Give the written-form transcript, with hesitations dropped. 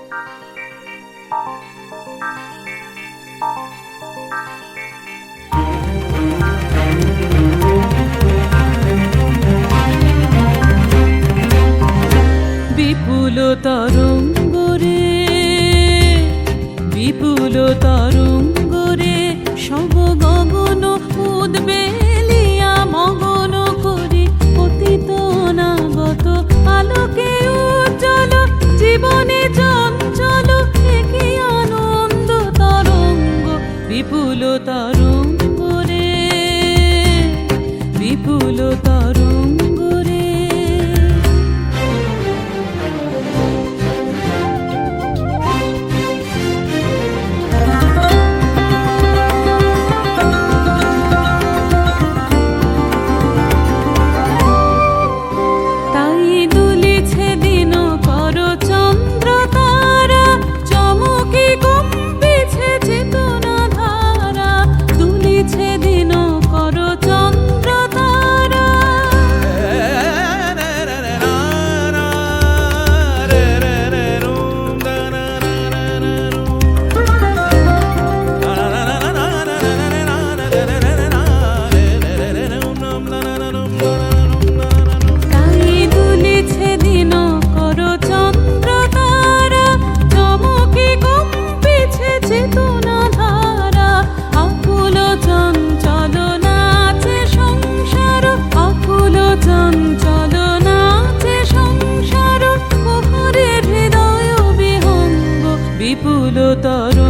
বিপুল তরঙ্গ রে, বিপুল তরঙ্গ রে, সব গগন উদ্বেলিয়া মগন করি পতিত অনাগত আলোকে উজ্জ্বল জীবনে চঞ্চল একই আনন্দ তরঙ্গ। বিপুল তরঙ্গ রে, বিপুল তরঙ্গ রে। বিপুল তরঙ্গ